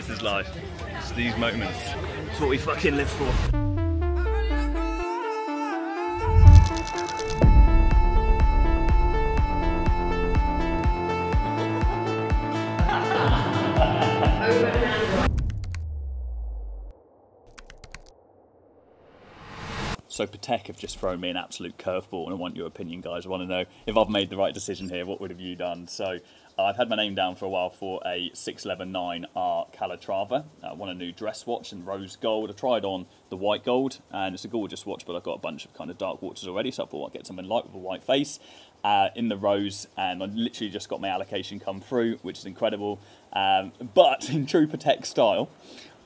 This is life. It's these moments. It's what we fucking live for. So Patek have just thrown me an absolute curveball, and I want your opinion, guys. I want to know if I've made the right decision here. What would have you done? So I've had my name down for a while for a 611-9R Calatrava. I want a new dress watch in rose gold. I tried on the white gold, and it's a gorgeous watch, but I've got a bunch of kind of dark watches already, so I thought I'd get something light with a white face in the rose, and I literally just got my allocation come through, which is incredible. But in true Patek style,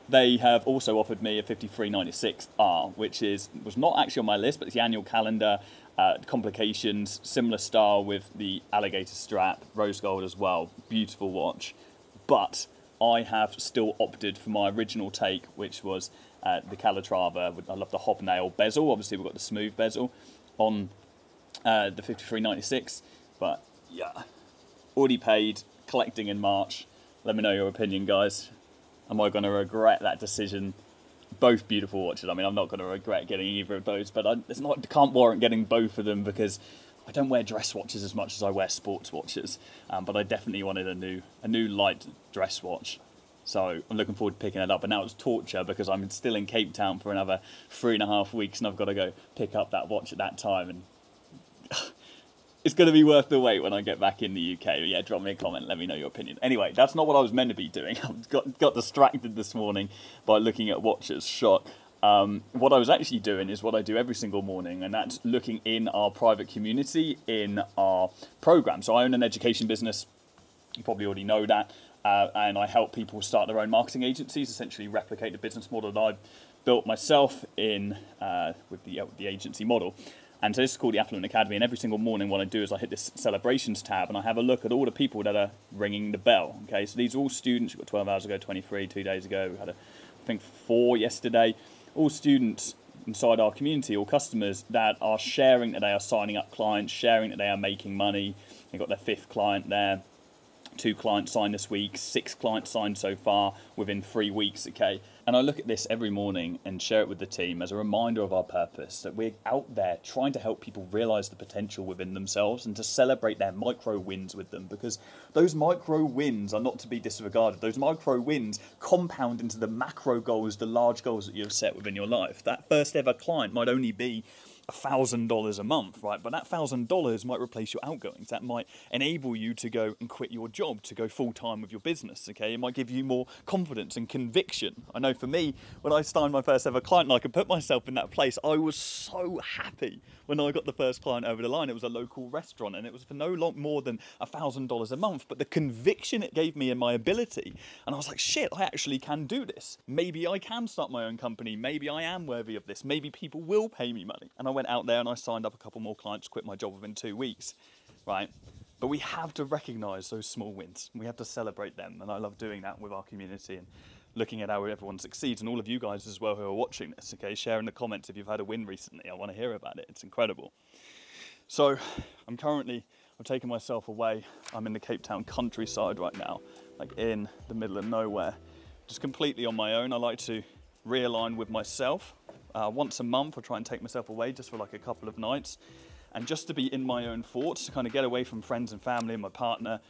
they have also offered me a 5396R, which was not actually on my list, but it's the annual calendar, complications, similar style with the alligator strap, rose gold as well, beautiful watch. But I have still opted for my original take, which was the Calatrava. I love the hobnail bezel. Obviously, we've got the smooth bezel on the 5396, but yeah, already paid, collecting in March. Let me know your opinion, guys. Am I going to regret that decision? Both beautiful watches. I mean, I'm not going to regret getting either of those, but I can't warrant getting both of them because I don't wear dress watches as much as I wear sports watches. But I definitely wanted a new light dress watch. So I'm looking forward to picking it up. But now it's torture because I'm still in Cape Town for another 3.5 weeks, and I've got to go pick up that watch at that time. And it's going to be worth the wait when I get back in the UK. Yeah, drop me a comment, let me know your opinion. Anyway, that's not what I was meant to be doing. I got distracted this morning by looking at watches. Shock. What I was actually doing is what I do every single morning, and that's looking in our private community in our program. So I own an education business. You probably already know that. And I help people start their own marketing agencies, essentially replicate the business model that I built myself in with the agency model. And so this is called the Affluent Academy, and every single morning what I do is I hit this celebrations tab and I have a look at all the people that are ringing the bell. Okay, so these are all students. We've got 12 hours ago, 23, 2 days ago. We had, I think, 4 yesterday. All students inside our community, all customers that are sharing that they are signing up clients, sharing that they are making money. They've got their 5th client there. 2 clients signed this week, 6 clients signed so far within 3 weeks, okay? And I look at this every morning and share it with the team as a reminder of our purpose, that we're out there trying to help people realize the potential within themselves and to celebrate their micro wins with them, because those micro wins are not to be disregarded. Those micro wins compound into the macro goals, the large goals that you've set within your life. That first ever client might only be $1,000 a month, right? But that $1,000 might replace your outgoings. That might enable you to go and quit your job, to go full-time with your business, okay? It might give you more confidence and conviction. I know for me, when I signed my first ever client and I could put myself in that place, I was so happy when I got the first client over the line. It was a local restaurant and it was for no more than $1,000 a month, but the conviction it gave me in my ability, and I was like, shit, I actually can do this. Maybe I can start my own company. Maybe I am worthy of this. Maybe people will pay me money. And I went out there and I signed up a couple more clients, quit my job within 2 weeks, right? But we have to recognise those small wins. We have to celebrate them, and I love doing that with our community and looking at how everyone succeeds, and all of you guys as well who are watching this, okay? Share in the comments if you've had a win recently. I want to hear about it. It's incredible. So I'm taking myself away. I'm in the Cape Town countryside right now, like in the middle of nowhere, just completely on my own. I like to realign with myself. Once a month, I try and take myself away just for like a couple of nights, and just to be in my own thoughts, to kind of get away from friends and family and my partner,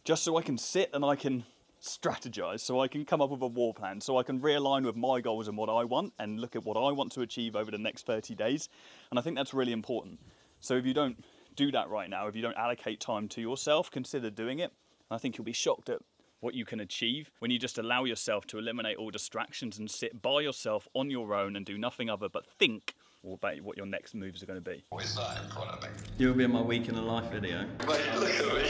just so I can sit and I can strategize, so I can come up with a war plan, so I can realign with my goals and what I want and look at what I want to achieve over the next 30 days. And I think that's really important. So if you don't do that right now, if you don't allocate time to yourself, consider doing it. And I think you'll be shocked at what you can achieve when you just allow yourself to eliminate all distractions and sit by yourself on your own and do nothing other but think about what your next moves are going to be. You'll be in my week in the life video. Mate, look at me.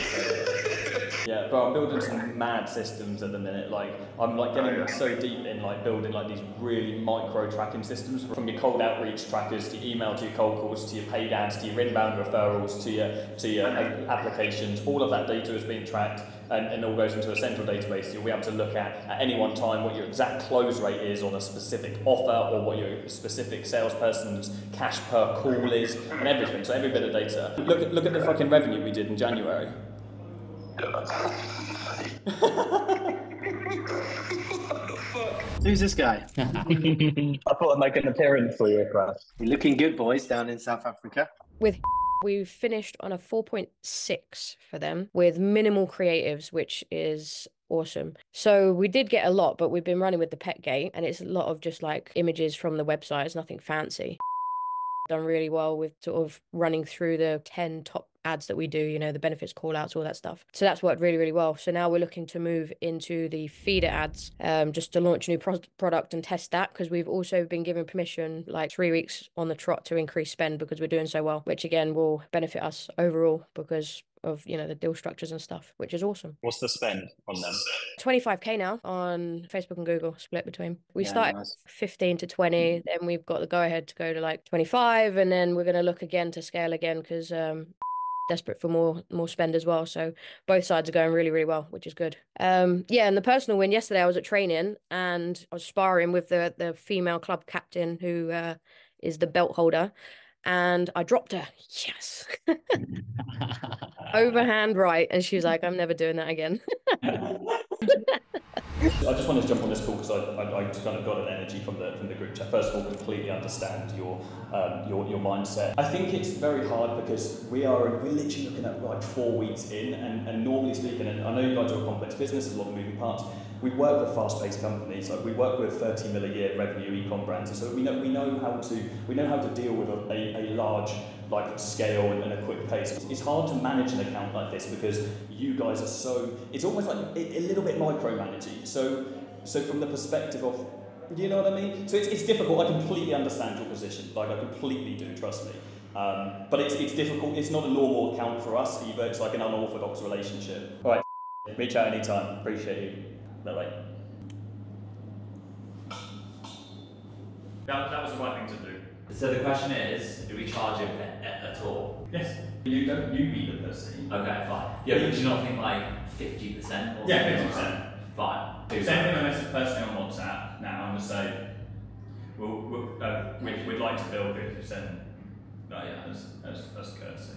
Yeah, bro, I'm building some mad systems at the minute. Like, I'm like getting so deep in like building like these really micro tracking systems, from your cold outreach trackers to your email, to your cold calls, to your paid ads, to your inbound referrals, to your applications. All of that data is being tracked and all goes into a central database. You'll be able to look at any one time what your exact close rate is on a specific offer, or what your specific salesperson's cash per call is, and everything. So every bit of data. Look at the fucking revenue we did in January. Who's this guy? I thought I'd make an appearance for you, Chris. You're looking good, boys, down in South Africa. With we've finished on a 4.6 for them with minimal creatives, which is awesome. So we did get a lot, but we've been running with the pet gate, and it's a lot of just like images from the website. It's nothing fancy. Done really well with sort of running through the 10 top ads that we do, you know, the benefits call outs, all that stuff. So that's worked really, really well. So now we're looking to move into the feeder ads, just to launch a new product and test that, because we've also been given permission like 3 weeks on the trot to increase spend because we're doing so well, which again will benefit us overall because of, you know, the deal structures and stuff, which is awesome. What's the spend on them? 25k now on Facebook and Google, split between. We Yeah, started nice. 15 to 20, then we've got the go ahead to go to like 25, and then we're going to look again to scale again because desperate for more spend as well. So both sides are going really, really well, which is good. Yeah, and the personal win yesterday, I was at training and I was sparring with the female club captain who is the belt holder, and I dropped her. Yes. Overhand right, and she was like, I'm never doing that again. I just wanted to jump on this call because I just kind of got an energy from the group chat. First of all, completely understand your mindset. I think it's very hard because we're literally looking at like 4 weeks in, and normally speaking, and I know you guys are a complex business, there's a lot of moving parts. We work with fast-paced companies. Like we work with 30 million a year revenue e-com brands, so we know how to deal with a large like scale and a quick pace. It's hard to manage an account like this because you guys are so. It's almost like a little bit micromanaging. So from the perspective of, you know what I mean? So it's difficult. I completely understand your position. Like I completely do. Trust me. But it's difficult. It's not a normal account for us either. It's like an unorthodox relationship. All right. Reach out anytime. Appreciate you. Bye. That was the right thing to do. So the question is, do we charge him at all? Yes. You be the person. Okay, fine. Yeah, but do you not think like 50% or Yeah, 50%. Fine. Send him a message personally on WhatsApp now and just say, we'd like to build 50%. Yeah, that's courtesy.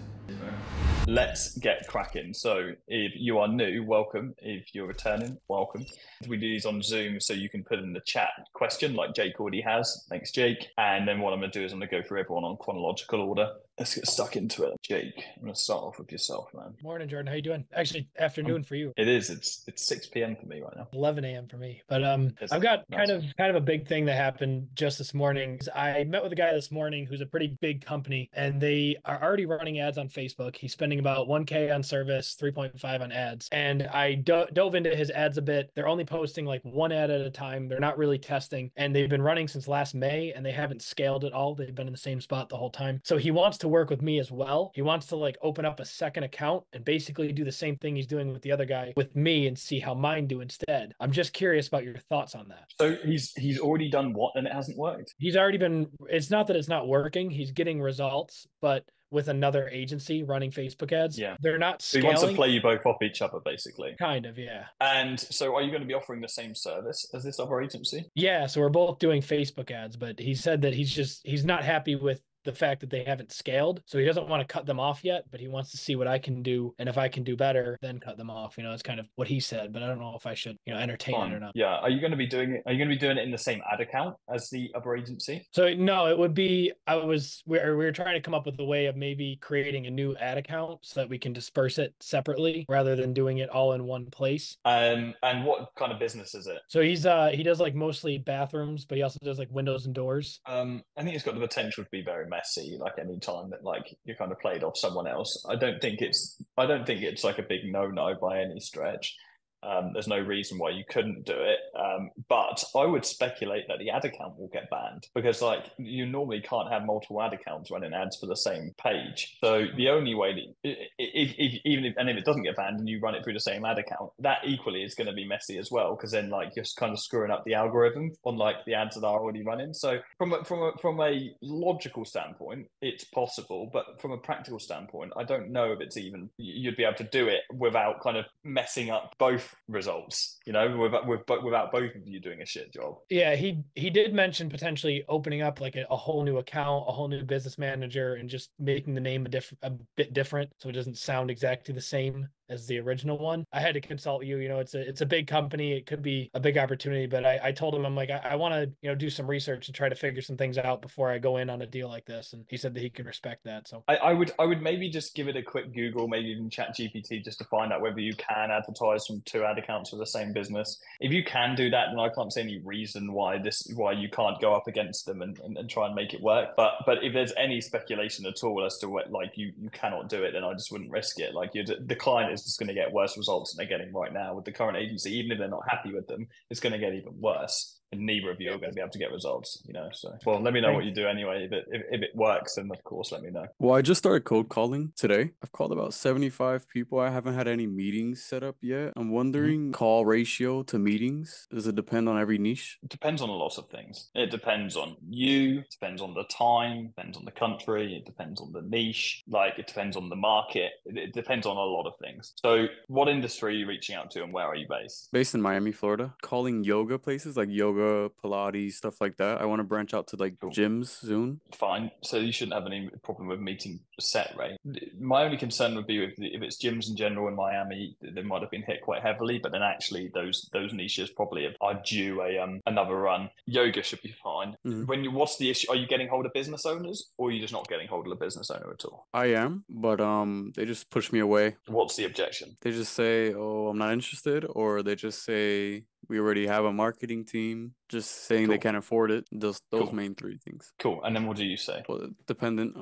Let's get cracking. So if you are new, welcome. If you're returning, welcome. We do these on Zoom, so you can put in the chat question like Jake already has. Thanks, Jake. And then what I'm going to do is I'm going to go through everyone on chronological order. Let's get stuck into it. Jake, I'm going to start off with yourself, man. Morning, Jordan. How you doing? Actually, afternoon for you. It is. It's 6 p.m. for me right now. 11 a.m. for me. But I've got kind of a big thing that happened just this morning. I met with a guy this morning who's a pretty big company, and they are already running ads on Facebook. He's spending about 1K on service, 3.5 on ads. And I dove into his ads a bit. They're only posting like one ad at a time. They're not really testing. And they've been running since last May, and they haven't scaled at all. They've been in the same spot the whole time. So he wants to work with me as well. He wants to like open up a second account and basically do the same thing he's doing with the other guy with me and see how mine do instead. I'm just curious about your thoughts on that. So he's already done what and it hasn't worked? He's already been, it's not that it's not working. He's getting results, but with another agency running Facebook ads. Yeah. They're not So scaling. he wants to play you both off each other, basically. Kind of, yeah. And so are you going to be offering the same service as this other agency? Yeah, so we're both doing Facebook ads, but he said that he's not happy with the fact that they haven't scaled. So he doesn't want to cut them off yet, but he wants to see what I can do. And if I can do better, then cut them off. You know, it's kind of what he said, but I don't know if I should, entertain it or not. Yeah. Are you going to be doing it? Are you going to be doing it in the same ad account as the other agency? So no, it would be, we were trying to come up with a way of maybe creating a new ad account so that we can disperse it separately rather than doing it all in one place. And what kind of business is it? So he does like mostly bathrooms, but he also does like windows and doors. I think it's got the potential to be very messy, like any time that like you're kind of played off someone else. I don't think it's like a big no-no by any stretch. There's no reason why you couldn't do it. But I would speculate that the ad account will get banned because like you normally can't have multiple ad accounts running ads for the same page. So the only way that if it doesn't get banned and you run it through the same ad account, that equally is going to be messy as well because then like you're kind of screwing up the algorithm on like the ads that are already running. So from a logical standpoint, it's possible, but from a practical standpoint, I don't know if it's even you'd be able to do it without kind of messing up both results, without both of you doing a shit job. Yeah, he did mention potentially opening up like a whole new account, a whole new business manager, and just making the name a bit different so it doesn't sound exactly the same as the original one. I had to consult you. It's a big company. It could be a big opportunity, but I told him, I'm like, I want to, do some research and try to figure some things out before I go in on a deal like this. And he said that he could respect that. So I would maybe just give it a quick Google, maybe even chat GPT, just to find out whether you can advertise from 2 ad accounts for the same business. If you can do that, then I can't see any reason why you can't go up against them and try and make it work. But if there's any speculation at all as to what, like, you cannot do it, then I just wouldn't risk it. Like, the client is just going to get worse results than they're getting right now with the current agency. Even if they're not happy with them, it's going to get even worse. And neither of you are going to be able to get results, So, well, let me know what you do anyway. If it works, then of course let me know. Well, I just started cold calling today. I've called about 75 people. I haven't had any meetings set up yet. I'm wondering, call ratio to meetings, does it depend on every niche? It depends on a lot of things. It depends on you, it depends on the time, depends on the country, it depends on the niche, like it depends on the market. It depends on a lot of things. So what industry are you reaching out to and where are you based? Based in Miami, Florida. Calling yoga places like yoga, Pilates, stuff like that. I want to branch out to like gyms soon. Fine. So you shouldn't have any problem with meeting set rate. My only concern would be if it's gyms in general in Miami, they might have been hit quite heavily, but then actually those niches probably are due another run. Yoga should be fine. What's the issue? Are you getting hold of business owners or are you just not getting hold of a business owner at all? I am, but they just push me away. What's the objection? They just say, oh, I'm not interested, or they just say, we already have a marketing team, just saying they can't afford it. Those main 3 things. Cool. And then what do you say? Well, dependent.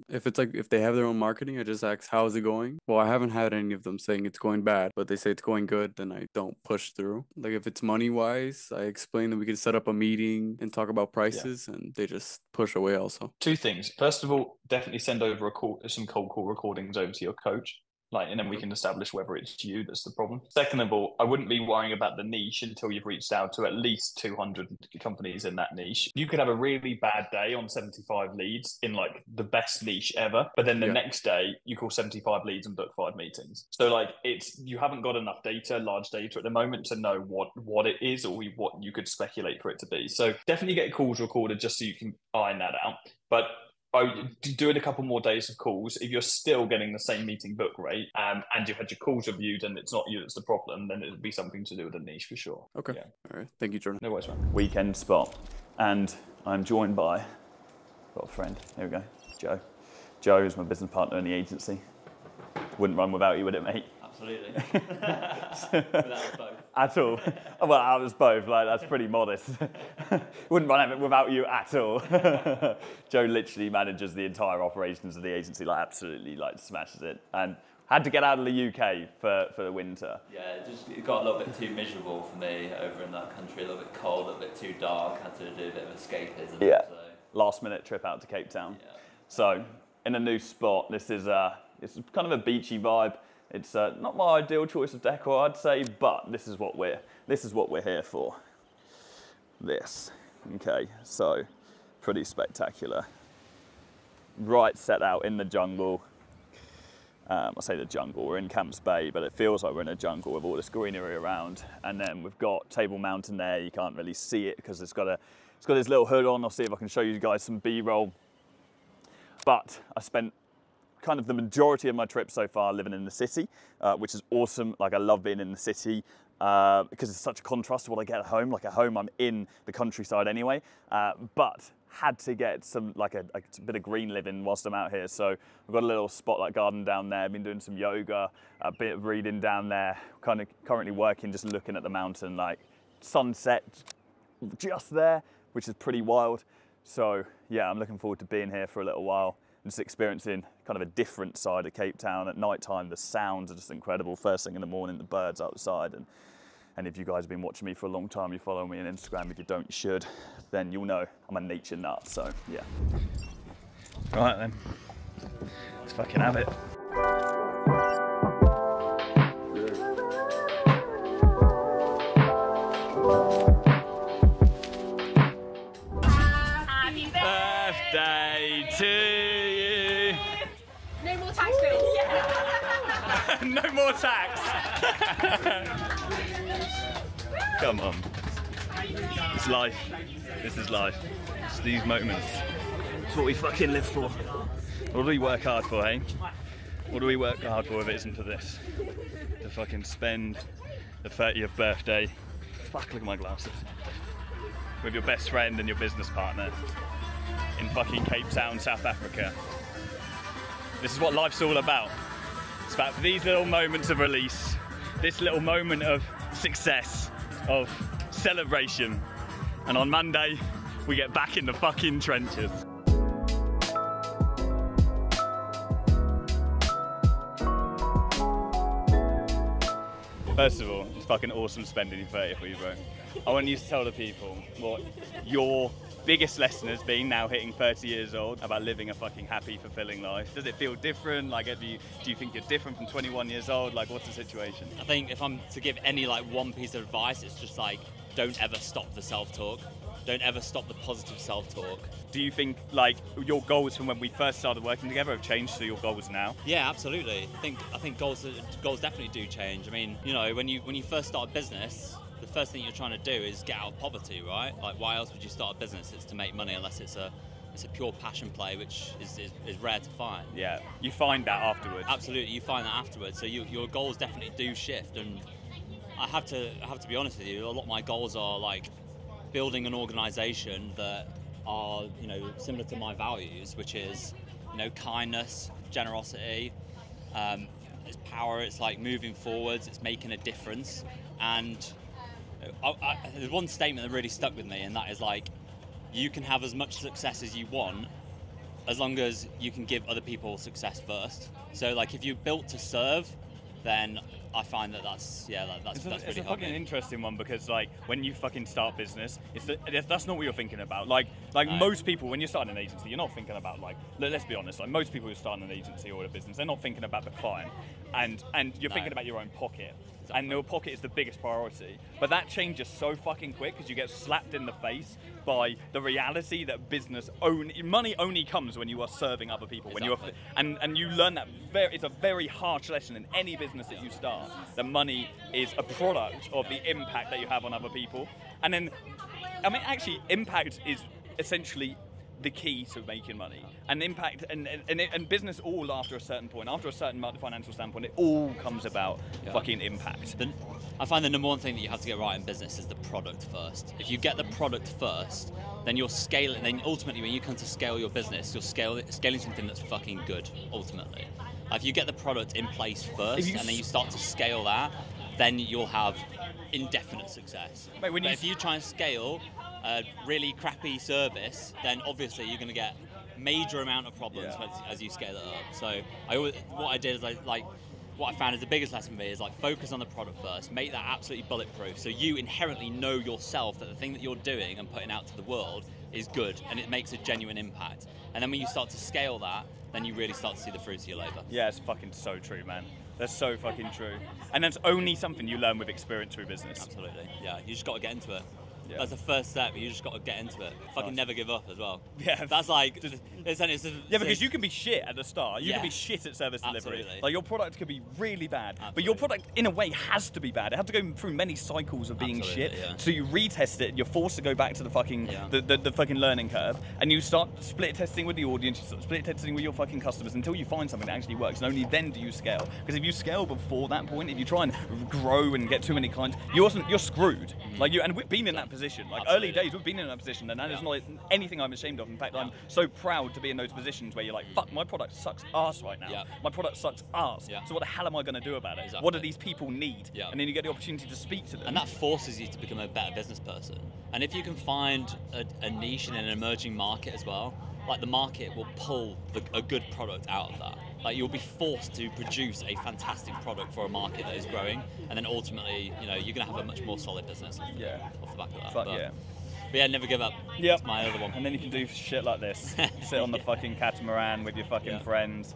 If they have their own marketing, I just ask, how's it going? Well, I haven't had any of them saying it's going bad, but they say it's going good, then I don't push through. Like if it's money wise, I explain that we can set up a meeting and talk about prices, and they just push away also. 2 things. First of all, definitely send over some cold call recordings over to your coach. And then we can establish whether it's you that's the problem. Second of all, I wouldn't be worrying about the niche until you've reached out to at least 200 companies in that niche. You could have a really bad day on 75 leads in like the best niche ever, but then the next day you call 75 leads and book 5 meetings. So like you haven't got enough data, large data at the moment to know what it is or what you could speculate for it to be. So definitely get calls recorded just so you can iron that out. But do it a couple more days of calls. If you're still getting the same meeting book rate and you've had your calls reviewed and it's not you that's the problem, then it would be something to do with the niche for sure. Okay. Yeah. All right. Thank you, Jordan. No worries, man. Weekend spot. And I'm joined by, got a friend. Here we go. Joe. Joe is my business partner in the agency. Wouldn't run without you, would it, mate? Absolutely. Without both. At all. Well, I was both. Like, that's pretty modest. Wouldn't run it without you at all. Joe literally manages the entire operations of the agency. Like, absolutely, like, smashes it. And had to get out of the UK for the winter. Yeah, it got a little bit too miserable for me over in that country. A little bit cold, a little bit too dark. Had to do a bit of escapism. Yeah. So. Last minute trip out to Cape Town. Yeah. So, in a new spot. This is it's kind of a beachy vibe. It's not my ideal choice of decor, I'd say, but this is what we're here for. This, okay, so pretty spectacular. Right set out in the jungle. I say the jungle, we're in Camps Bay, but it feels like we're in a jungle with all this greenery around. And then we've got Table Mountain there. You can't really see it because it's got this little hood on. I'll see if I can show you guys some B-roll. But I spent kind of the majority of my trip so far living in the city, which is awesome. Like, I love being in the city because it's such a contrast to what I get at home. Like, at home, I'm in the countryside anyway, but had to get some, like a bit of green living whilst I'm out here. So I've got a little spotlight garden down there. I've been doing some yoga, a bit of reading down there, kind of currently working, just looking at the mountain, like sunset just there, which is pretty wild. So yeah, I'm looking forward to being here for a little while. Just experiencing kind of a different side of Cape Town. At night time, the sounds are just incredible. First thing in the morning, the birds outside. And if you guys have been watching me for a long time, you follow me on Instagram. If you don't, you should. Then you'll know I'm a nature nut, so yeah. Right then, let's fucking have it. Happy birthday to you. No more tax bills. No more tax. Come on. It's life. This is life. It's these moments. It's what we fucking live for. What do we work hard for, eh? What do we work hard for if it isn't for this? To fucking spend the 30th birthday, fuck, look at my glasses, with your best friend and your business partner in fucking Cape Town, South Africa. This is what life's all about. It's about these little moments of release, this little moment of success, of celebration. And on Monday, we get back in the fucking trenches. First of all, it's fucking awesome spending your 30th with you, bro. I want you to tell the people what your biggest lesson has been now hitting 30 years old about living a fucking happy, fulfilling life. Does it feel different? Like, do you think you're different from 21 years old? Like, what's the situation? I think if I'm to give any like one piece of advice, it's just like, don't ever stop the self-talk. Don't ever stop the positive self-talk. Do you think like your goals from when we first started working together have changed to your goals now? Yeah, absolutely. I think goals definitely do change. I mean, you know, when you first start a business, the first thing you're trying to do is get out of poverty, right? Like, why else would you start a business? It's to make money, unless it's a pure passion play, which is rare to find. Yeah, you find that afterwards. Absolutely, you find that afterwards. So your goals definitely do shift, and I have to be honest with you. A lot of my goals are like building an organisation that are, you know, similar to my values, which is, you know, kindness, generosity, it's power. It's like moving forwards. It's making a difference. And there's one statement that really stuck with me, and that is like, you can have as much success as you want as long as you can give other people success first. So like, if you're built to serve, then I find that's really it's a fucking interesting one, because like when you fucking start business, that's not what you're thinking about. Like no. Most people, when you're starting an agency, you're not thinking about, like, let's be honest, like most people who start an agency or a business, they're not thinking about the client, and you're thinking about your own pocket. And your pocket is the biggest priority. But that changes so fucking quick, because you get slapped in the face by the reality that money only comes when you are serving other people. Exactly. And you learn that it's a very harsh lesson in any business that you start, that money is a product of the impact that you have on other people. And then, I mean, actually, impact is essentially the key to making money. And impact and business, all after a certain point, after a certain financial standpoint, it all comes about fucking impact. I find the number one thing that you have to get right in business is the product first. If you get the product first, then you're scaling. Then ultimately, when you come to scale your business, you're scaling something that's fucking good. Ultimately, if you get the product in place first, and then you start to scale that, then you'll have indefinite success. But if you try and scale a really crappy service, then obviously you're going to get major amount of problems as you scale it up. So what I did is what I found is the biggest lesson for me is like, focus on the product first, make that absolutely bulletproof, so you inherently know yourself that the thing that you're doing and putting out to the world is good and it makes a genuine impact. And then when you start to scale that, then you really start to see the fruits of your labour. Yeah, it's fucking so true, man. That's so fucking true. And that's only something you learn with experience through business. Absolutely, yeah. You just got to get into it. Yeah. That's the first step. You just got to get into it. Fucking never give up as well. Yeah. That's like, because you can be shit at the start. You can be shit at service delivery. Absolutely. Like, your product could be really bad, but your product in a way has to be bad. It has to go through many cycles of being shit. Yeah. So you retest it. You're forced to go back to the fucking the fucking learning curve, and you start split testing with the audience. You start split testing with your fucking customers until you find something that actually works, and only then do you scale. Because if you scale before that point, if you try and grow and get too many clients, you're screwed. Like and we've been in that position. Like early days, we've been in that position, and that is not anything I'm ashamed of. In fact, I'm so proud to be in those positions where you're like, fuck, my product sucks ass right now. My product sucks ass. So what the hell am I going to do about it? What do these people need? And then you get the opportunity to speak to them. And that forces you to become a better business person. And if you can find a niche in an emerging market as well, like, the market will pull a good product out of that. Like, you'll be forced to produce a fantastic product for a market that is growing, and then ultimately, you know, you're going to have a much more solid business off the back of that. Fuck but yeah. yeah, never give up. That's my other one. And then you can do shit like this. Sit on the fucking catamaran with your fucking friends.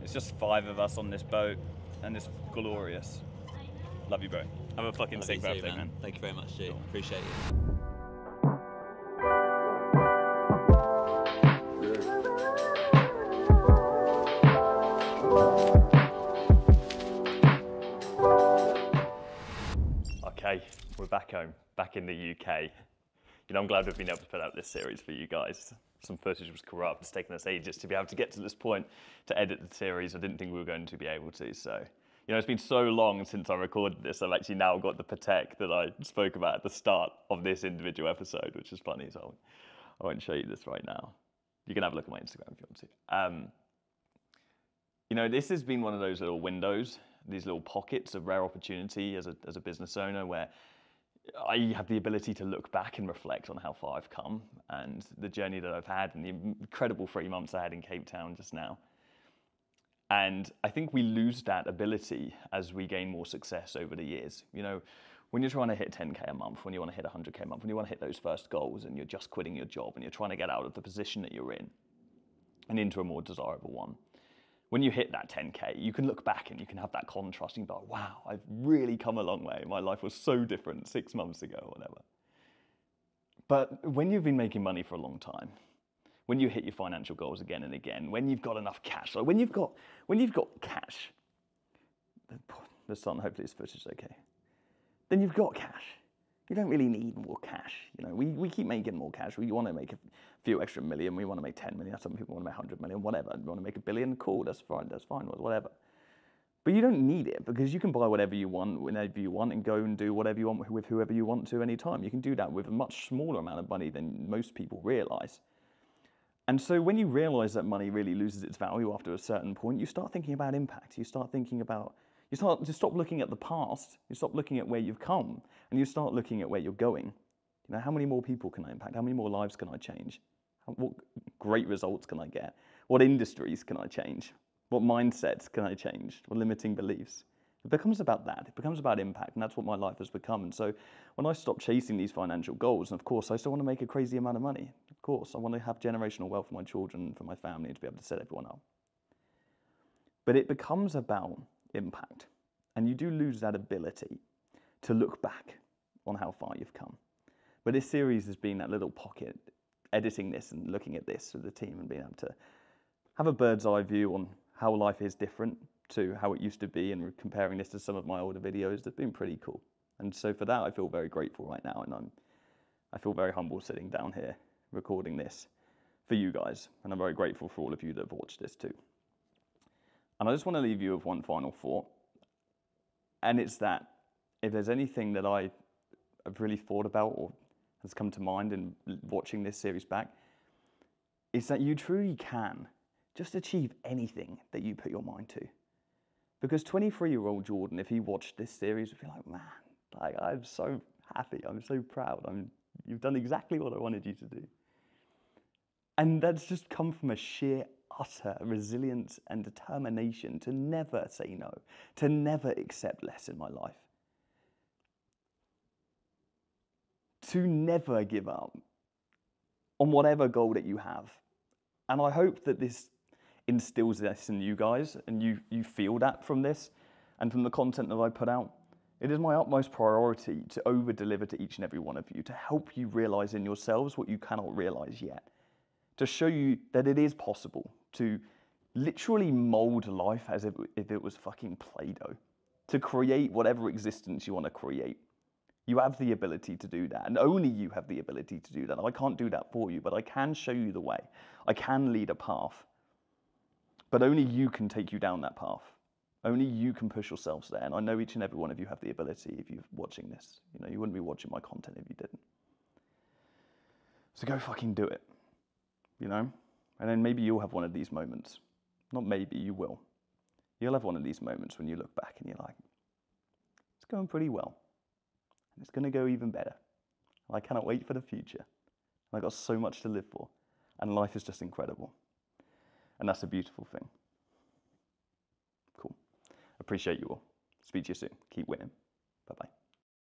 It's just 5 of us on this boat, and it's glorious. Love you, bro. Have a fucking sick birthday, man. Thank you very much, G. Appreciate you. Okay, we're back home, back in the UK. you know, I'm glad we've been able to put out this series for you guys. Some footage was corrupt. It's taken us ages to be able to get to this point to edit the series. I didn't think we were going to be able to. So, you know, it's been so long since I recorded this. I've actually now got the Patek that I spoke about at the start of this individual episode, which is funny. So I won't show you this right now. You can have a look at my Instagram if you want to. You know, this has been one of those little windows, these little pockets of rare opportunity as a business owner where I have the ability to look back and reflect on how far I've come and the journey that I've had and the incredible 3 months I had in Cape Town just now. And I think we lose that ability as we gain more success over the years. You know, when you're trying to hit 10K a month, when you want to hit 100K a month, when you want to hit those first goals and you're just quitting your job and you're trying to get out of the position that you're in and into a more desirable one. When you hit that 10K, you can look back and you can have that contrast and be like, wow, I've really come a long way. My life was so different 6 months ago or whatever. But when you've been making money for a long time, when you hit your financial goals again and again, when you've got enough cash, like when you've got cash, the sun, hopefully this footage is okay, then you've got cash. You don't really need more cash. You know, we keep making more cash. We want to make a few extra million. We want to make 10 million. Some people want to make 100 million, whatever. You want to make $1 billion, cool, that's fine, whatever. But you don't need it because you can buy whatever you want, whenever you want, and go and do whatever you want with whoever you want to anytime. You can do that with a much smaller amount of money than most people realize. And so when you realize that money really loses its value after a certain point, you start thinking about impact. You start to stop looking at the past, you stop looking at where you've come, and you start looking at where you're going. You know, how many more people can I impact? How many more lives can I change? What great results can I get? What industries can I change? What mindsets can I change? What limiting beliefs? It becomes about that. It becomes about impact, and that's what my life has become. And so when I stop chasing these financial goals, and of course I still want to make a crazy amount of money. Of course, I want to have generational wealth for my children, for my family, to be able to set everyone up. But it becomes about impact. And you do lose that ability to look back on how far you've come. But this series has been that little pocket, editing this and looking at this with the team and being able to have a bird's eye view on how life is different to how it used to be, and comparing this to some of my older videos. That's been pretty cool. And so for that, I feel very grateful right now. And I feel very humble sitting down here recording this for you guys. And I'm very grateful for all of you that have watched this too. And I just want to leave you with one final thought. And it's that if there's anything that I've really thought about or has come to mind in watching this series back, it's that you truly can just achieve anything that you put your mind to. Because 23-year-old Jordan, if he watched this series, would be like, man, like, I'm so happy, I'm so proud, you've done exactly what I wanted you to do. And that's just come from a sheer utter resilience and determination to never say no, to never accept less in my life, to never give up on whatever goal that you have. And I hope that this instills this in you guys, and you feel that from this and from the content that I put out. It is my utmost priority to over-deliver to each and every one of you, to help you realize in yourselves what you cannot realize yet, to show you that it is possible to literally mold life as if it was fucking Play-Doh, to create whatever existence you want to create. You have the ability to do that, and only you have the ability to do that. I can't do that for you, but I can show you the way. I can lead a path, but only you can take you down that path. Only you can push yourselves there, and I know each and every one of you have the ability. If you're watching this, you know, you wouldn't be watching my content if you didn't. So go fucking do it, you know? And then maybe you'll have one of these moments. Not maybe, you will. You'll have one of these moments when you look back and you're like, it's going pretty well. And it's going to go even better. And I cannot wait for the future. And I've got so much to live for. And life is just incredible. And that's a beautiful thing. Cool. Appreciate you all. Speak to you soon. Keep winning. Bye-bye.